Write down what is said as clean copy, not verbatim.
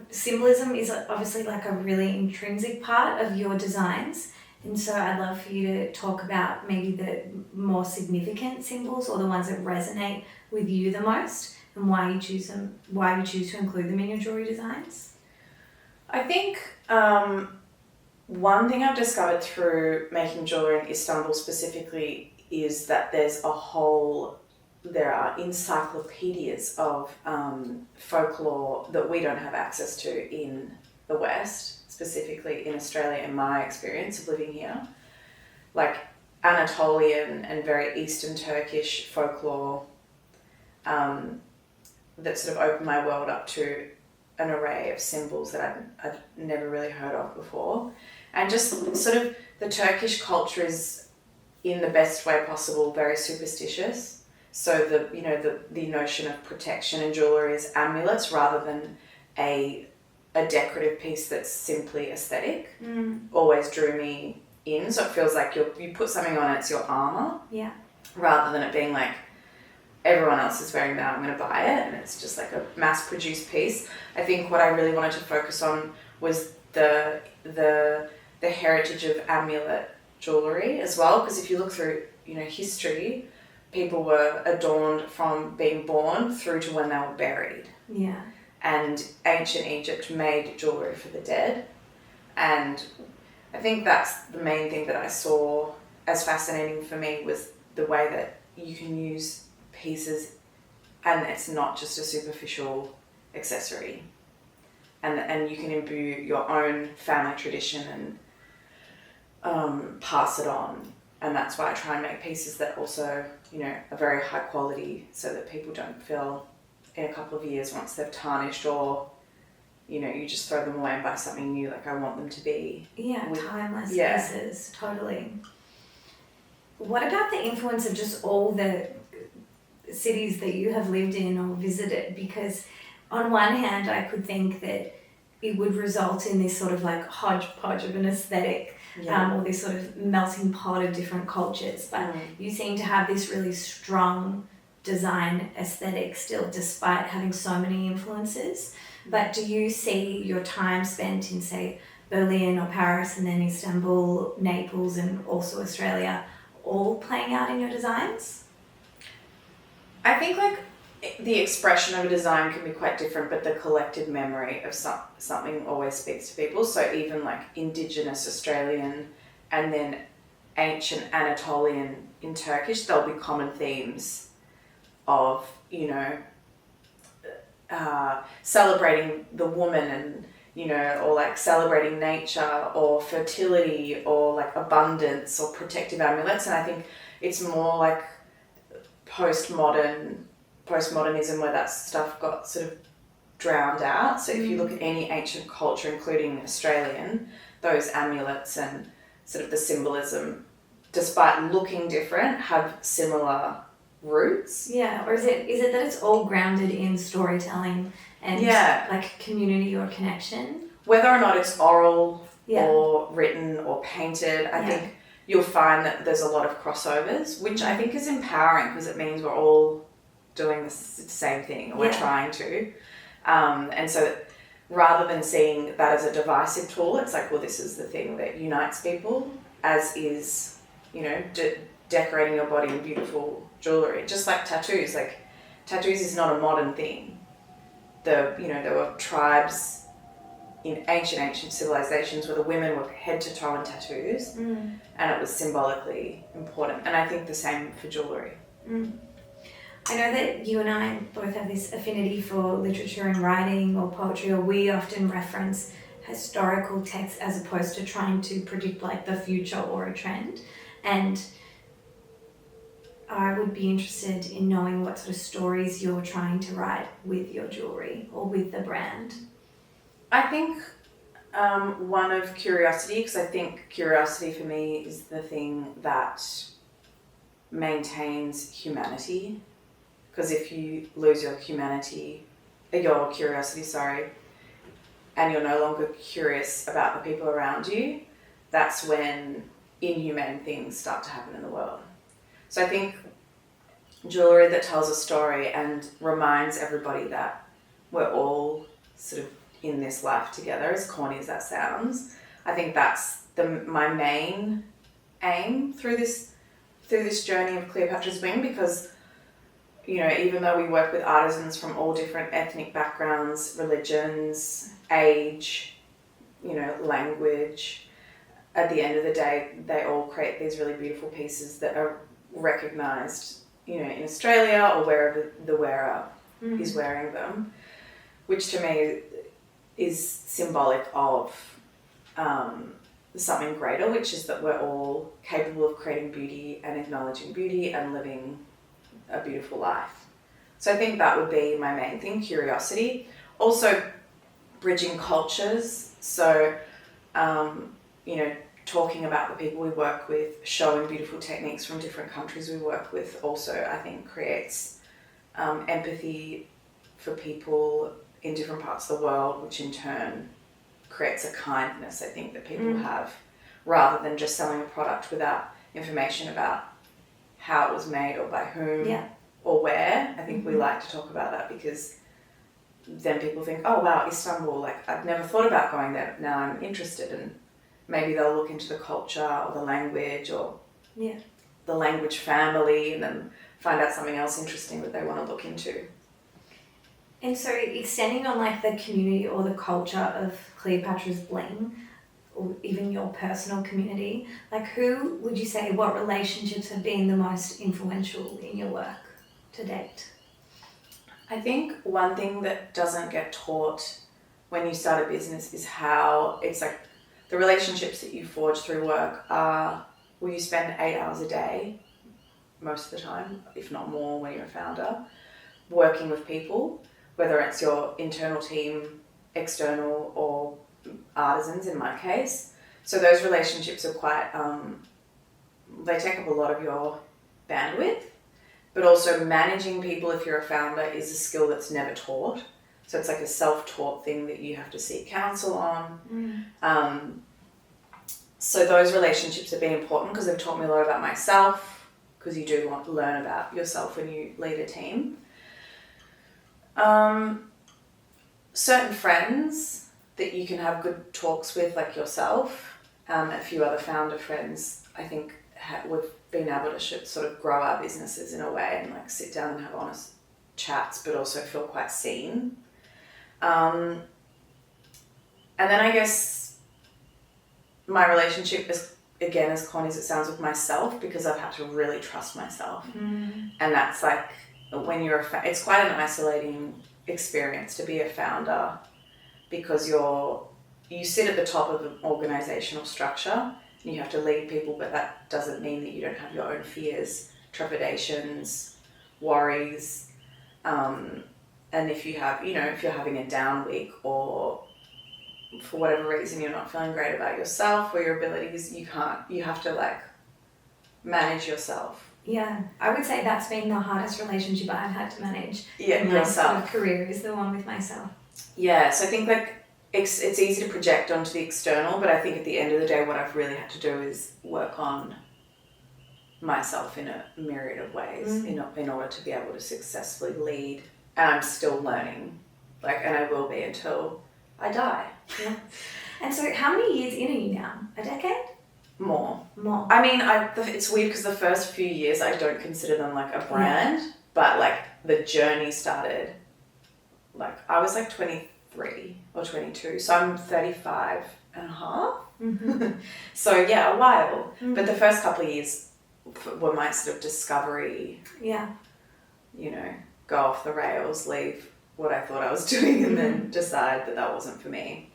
Symbolism is obviously like a really intrinsic part of your designs. And so I'd love for you to talk about maybe the more significant symbols or the ones that resonate with you the most and why you choose them, why you choose to include them in your jewelry designs. I think one thing I've discovered through making jewellery in Istanbul specifically is that there are encyclopedias of folklore that we don't have access to in the West, specifically in Australia, in my experience of living here. Like Anatolian and very Eastern Turkish folklore that sort of opened my world up to an array of symbols that I'd never really heard of before. And just sort of the Turkish culture is, in the best way possible, very superstitious. So the notion of protection in jewellery is amulets rather than a decorative piece that's simply aesthetic always drew me in. So it feels like you put something on, it's your armour. Yeah. Rather than it being like, everyone else is wearing that, I'm going to buy it, and it's just like a mass-produced piece. I think what I really wanted to focus on was the heritage of amulet jewellery as well, because if you look through history, people were adorned from being born through to when they were buried. Yeah. And ancient Egypt made jewellery for the dead, and I think that's the main thing that I saw as fascinating for me, was the way that you can use pieces and it's not just a superficial accessory, and you can imbue your own family tradition and pass it on. And that's why I try and make pieces that also are very high quality, so that people don't feel in a couple of years, once they've tarnished or you just throw them away and buy something new. Like I want them to be timeless pieces. Totally. What about the influence of just all the cities that you have lived in or visited? Because on one hand, I could think that it would result in this sort of like hodgepodge of an aesthetic, or this sort of melting pot of different cultures. But you seem to have this really strong design aesthetic still, despite having so many influences. But do you see your time spent in, say, Berlin or Paris and then Istanbul, Naples, and also Australia all playing out in your designs? I think like the expression of a design can be quite different, but the collective memory of something always speaks to people. So even like Indigenous Australian and then ancient Anatolian in Turkish, there'll be common themes of, celebrating the woman and, or like celebrating nature or fertility or like abundance or protective amulets. And I think it's more like postmodernism where that stuff got sort of drowned out. So if you look at any ancient culture, including Australian, those amulets and sort of the symbolism, despite looking different, have similar roots. Yeah, or is it that it's all grounded in storytelling and like community or connection? Whether or not it's oral or written or painted, I think you'll find that there's a lot of crossovers, which I think is empowering, because it means we're all doing the same thing, or we're trying to. And so rather than seeing that as a divisive tool, it's like, well, this is the thing that unites people, as is, decorating your body in beautiful jewellery. Just like tattoos. Like, tattoos is not a modern thing. There were tribes in ancient civilizations where the women were head to toe in tattoos, and it was symbolically important. And I think the same for jewellery. I know that you and I both have this affinity for literature and writing or poetry, or we often reference historical texts as opposed to trying to predict like the future or a trend. And I would be interested in knowing what sort of stories you're trying to write with your jewellery or with the brand. I think one of curiosity, because I think curiosity for me is the thing that maintains humanity. Because if you lose your curiosity, and you're no longer curious about the people around you, that's when inhumane things start to happen in the world. So I think jewellery that tells a story and reminds everybody that we're all sort of in this life together, as corny as that sounds. I think that's my main aim through this journey of Cleopatra's Bling, because, you know, even though we work with artisans from all different ethnic backgrounds, religions, age, you know, language, at the end of the day, they all create these really beautiful pieces that are recognised, you know, in Australia or wherever the wearer is wearing them, which to me is symbolic of something greater, which is that we're all capable of creating beauty and acknowledging beauty and living a beautiful life. So I think that would be my main thing, curiosity. Also bridging cultures. So, you know, talking about the people we work with, showing beautiful techniques from different countries we work with also, I think, creates empathy for people in different parts of the world, which in turn creates a kindness, I think, that people have, rather than just selling a product without information about how it was made or by whom or where. I think we like to talk about that, because then people think, oh wow, Istanbul, like I've never thought about going there, but now I'm interested, and maybe they'll look into the culture or the language or the language family, and then find out something else interesting that they want to look into. And so extending on like the community or the culture of Cleopatra's Bling, or even your personal community, like who would you say, what relationships have been the most influential in your work to date? I think one thing that doesn't get taught when you start a business is how it's like the relationships that you forge through work are, well, you spend 8 hours a day, most of the time, if not more when you're a founder, working with people, whether it's your internal team, external, or artisans in my case. So those relationships are quite, they take up a lot of your bandwidth, but also managing people if you're a founder is a skill that's never taught. So it's like a self-taught thing that you have to seek counsel on. So those relationships have been important because they've taught me a lot about myself, because you do want to learn about yourself when you lead a team. Certain friends that you can have good talks with, like yourself, a few other founder friends, I think we've been able to sort of grow our businesses in a way and like sit down and have honest chats, but also feel quite seen. And then I guess my relationship is, again, as corny as it sounds, with myself, because I've had to really trust myself. And that's like, when you're it's quite an isolating experience to be a founder, because you sit at the top of an organizational structure and you have to lead people, but that doesn't mean that you don't have your own fears, trepidations, worries. And if you have, you know, if you're having a down week, or for whatever reason you're not feeling great about yourself or your abilities, you have to like manage yourself. Yeah, I would say that's been the hardest relationship I've had to manage in my yourself. sort of career, is the one with myself. Yeah, so I think like it's easy to project onto the external, but I think at the end of the day what I've really had to do is work on myself in a myriad of ways in order to be able to successfully lead. And I'm still learning, and I will be until I die. Yeah. And so how many years in are you now? A decade? More. More. I mean, it's weird because the first few years I don't consider them like a brand, but like the journey started, like I was like 23 or 22, so I'm 35 and a half. So yeah, a while. But the first couple of years were my sort of discovery. Yeah. You know, go off the rails, leave what I thought I was doing, and then decide that wasn't for me.